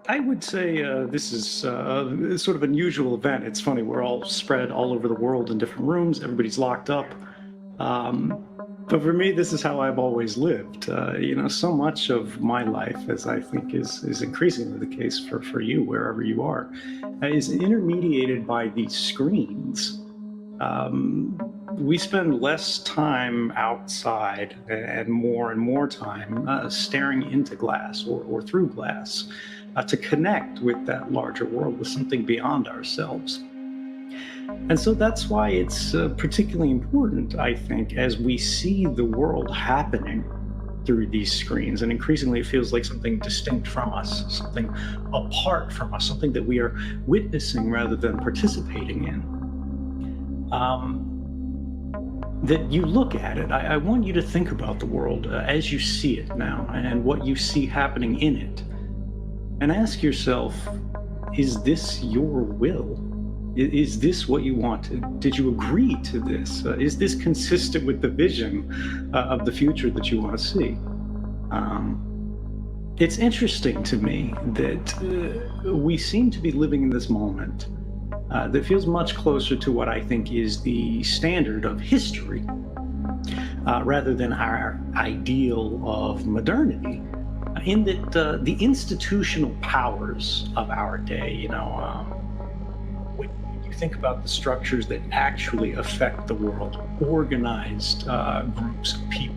I would say this is a sort of unusual event. It's funny, we're all spread all over the world in different rooms, everybody's locked up. Um, but for me, this is how I've always lived. So much of my life, as I think is increasingly the case for you, wherever you are, is intermediated by these screens. We spend less time outside and more time staring into glass or through glass to connect with that larger world, with something beyond ourselves. And so that's why it's particularly important, I think, as we see the world happening through these screens. And increasingly, it feels like something distinct from us, something apart from us, something that we are witnessing rather than participating in. That you look at it. I want you to think about the world as you see it now and what you see happening in it. And ask yourself, is this your will? Is this what you wanted? Did you agree to this? Is this consistent with the vision of the future that you want to see? It's interesting to me that we seem to be living in this moment that feels much closer to what I think is the standard of history rather than our ideal of modernity. In that the institutional powers of our day, when you think about the structures that actually affect the world, organized groups of people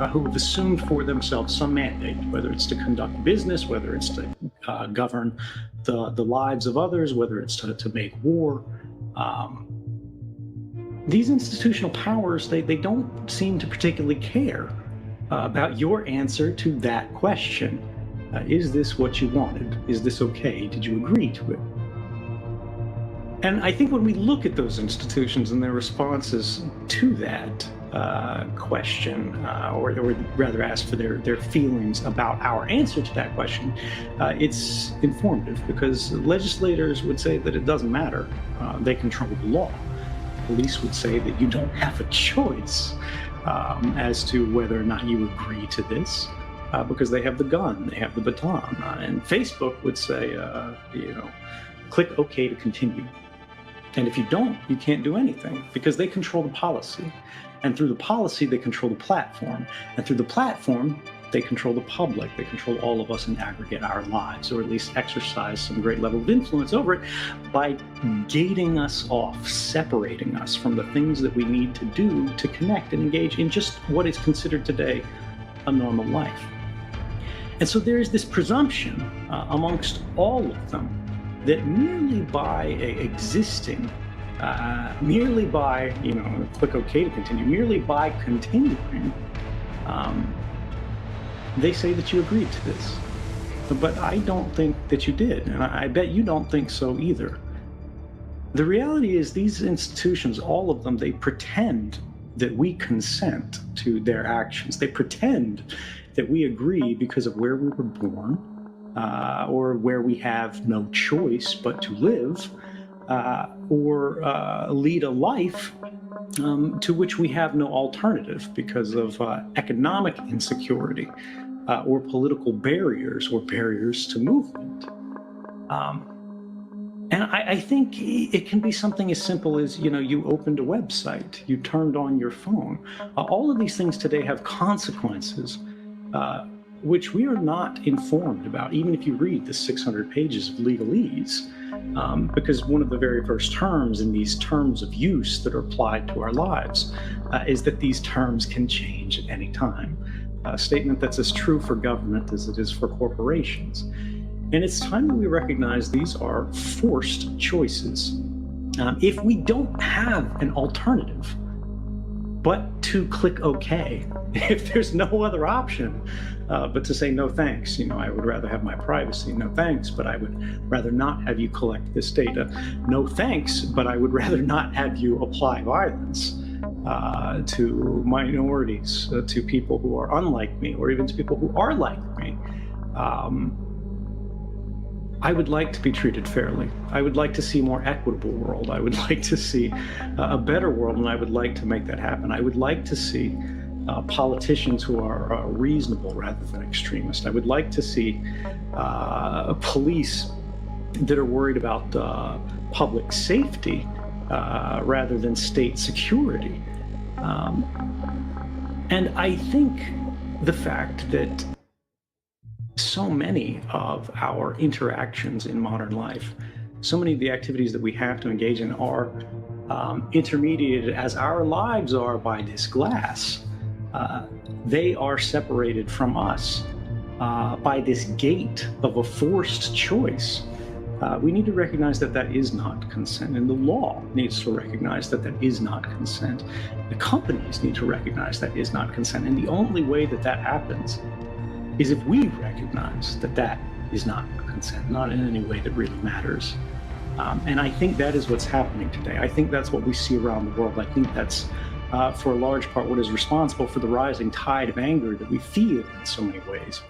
who have assumed for themselves some mandate, whether it's to conduct business, whether it's to govern the lives of others, whether it's to make war. These institutional powers, they don't seem to particularly care about your answer to that question. Is this what you wanted? Is this okay? Did you agree to it? And I think when we look at those institutions and their responses to that question, or rather ask for their feelings about our answer to that question, it's informative because legislators would say that it doesn't matter. They control the law. Police would say that you don't have a choice as to whether or not you agree to this, because they have the gun, they have the baton. And Facebook would say, click OK to continue. And if you don't, you can't do anything because they control the policy. And through the policy, they control the platform. And through the platform, they control the public. They control all of us and aggregate our lives, or at least exercise some great level of influence over it by gating us off, separating us from the things that we need to do to connect and engage in just what is considered today a normal life. And so there is this presumption amongst all of them that merely by existing, merely by, click OK to continue, merely by continuing, they say that you agreed to this. But I don't think that you did, and I bet you don't think so either. The reality is these institutions, all of them, they pretend that we consent to their actions. They pretend that we agree because of where we were born, or where we have no choice but to live, or lead a life to which we have no alternative because of economic insecurity, or political barriers or barriers to movement. And I think it can be something as simple as, you opened a website, you turned on your phone. All of these things today have consequences, which we are not informed about, even if you read the 600 pages of legalese, because one of the very first terms in these terms of use that are applied to our lives is that these terms can change at any time. A statement that's as true for government as it is for corporations. And it's time that we recognize these are forced choices. If we don't have an alternative but to click OK, if there's no other option but to say no thanks, I would rather have my privacy, no thanks, but I would rather not have you collect this data, no thanks, but I would rather not have you apply violence to minorities, to people who are unlike me, or even to people who are like me. I would like to be treated fairly. I would like to see a more equitable world. I would like to see a better world, and I would like to make that happen. I would like to see politicians who are reasonable rather than extremist. I would like to see police that are worried about public safety rather than state security. And I think the fact that so many of our interactions in modern life, so many of the activities that we have to engage in are intermediated as our lives are by this glass. They are separated from us by this gate of a forced choice. We need to recognize that that is not consent, and the law needs to recognize that that is not consent. The companies need to recognize that is not consent, and the only way that that happens is if we recognize that that is not consent, not in any way that really matters. And I think that is what's happening today. I think that's what we see around the world. I think that's, for a large part, what is responsible for the rising tide of anger that we feel in so many ways.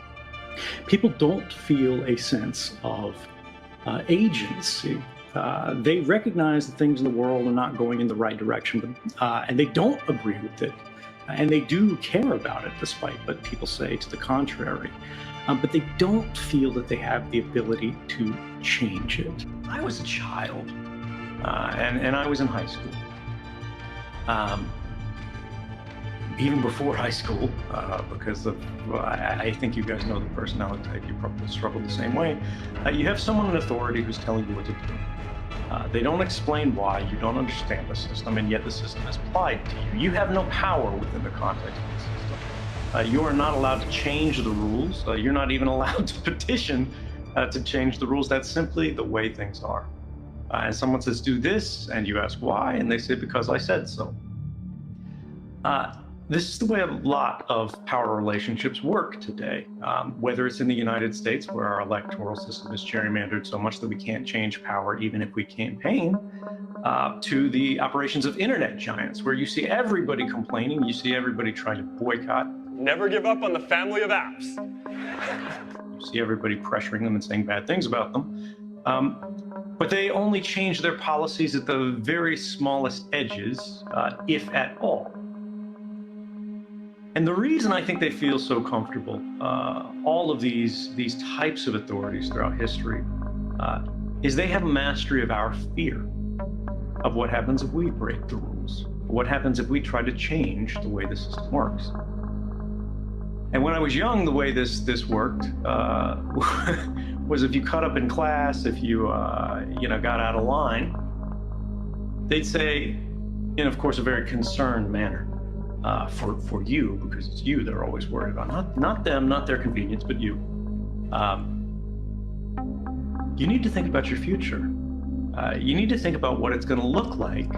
People don't feel a sense of agency. They recognize that things in the world are not going in the right direction, and they don't agree with it. And they do care about it, despite what people say to the contrary. But they don't feel that they have the ability to change it. I was a child, and I was in high school. Even before high school, because of, I think you guys know the personality type, you probably struggle the same way. You have someone in authority who's telling you what to do. They don't explain why, you don't understand the system, and yet the system is applied to you. You have no power within the context of the system. You are not allowed to change the rules. You're not even allowed to petition to change the rules. That's simply the way things are. And someone says, do this, and you ask why, and they say, because I said so. This is the way a lot of power relationships work today, whether it's in the United States, where our electoral system is gerrymandered so much that we can't change power even if we campaign, to the operations of internet giants, where you see everybody complaining, you see everybody trying to boycott. Never give up on the family of apps. You see everybody pressuring them and saying bad things about them. But they only change their policies at the very smallest edges, if at all. And the reason I think they feel so comfortable, all of these types of authorities throughout history, is they have a mastery of our fear of what happens if we break the rules, what happens if we try to change the way the system works. And when I was young, the way this worked was if you cut up in class, if you got out of line, they'd say, in of course a very concerned manner, for you, because it's you they're always worried about, not them, not their convenience, but you. You need to think about your future. You need to think about what it's going to look like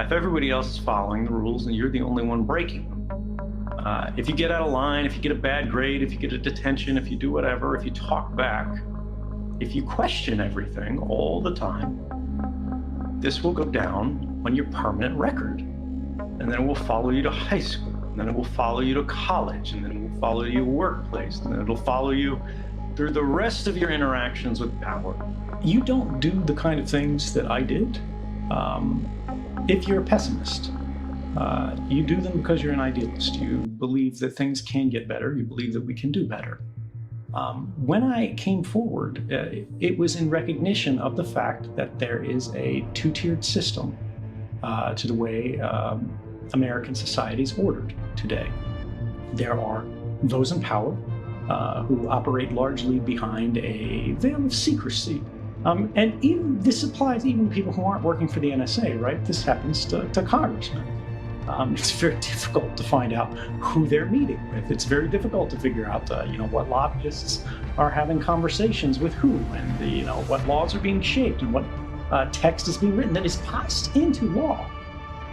if everybody else is following the rules and you're the only one breaking them. If you get out of line, if you get a bad grade, if you get a detention, if you do whatever, if you talk back, if you question everything all the time, this will go down on your permanent record. And then it will follow you to high school, and then it will follow you to college, and then it will follow you to workplace, and then it'll follow you through the rest of your interactions with power. You don't do the kind of things that I did if you're a pessimist. You do them because you're an idealist. You believe that things can get better. You believe that we can do better. When I came forward, it was in recognition of the fact that there is a two-tiered system to the way American society is ordered today. There are those in power who operate largely behind a veil of secrecy. And even this applies even to people who aren't working for the NSA, right? This happens to congressmen. It's very difficult to find out who they're meeting with. It's very difficult to figure out, what lobbyists are having conversations with who, and what laws are being shaped, and what text is being written that is passed into law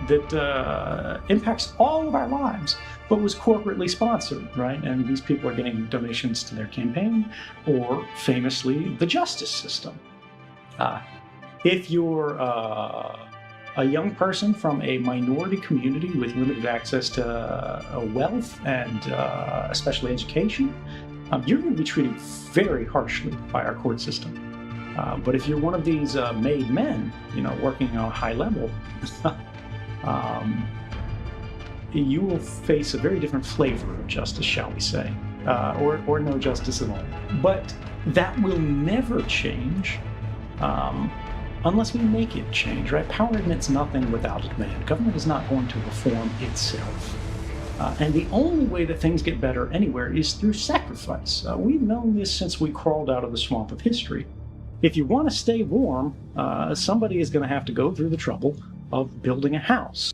that impacts all of our lives, but was corporately sponsored, right? And these people are getting donations to their campaign, or famously, the justice system. If you're a young person from a minority community with limited access to wealth and especially education, you're going to be treated very harshly by our court system. But if you're one of these made men, working on a high level, you will face a very different flavor of justice, shall we say, or no justice at all. But that will never change unless we make it change, right? Power admits nothing without a demand. Government is not going to reform itself. And the only way that things get better anywhere is through sacrifice. We've known this since we crawled out of the swamp of history. If you want to stay warm, somebody is going to have to go through the trouble of building a house.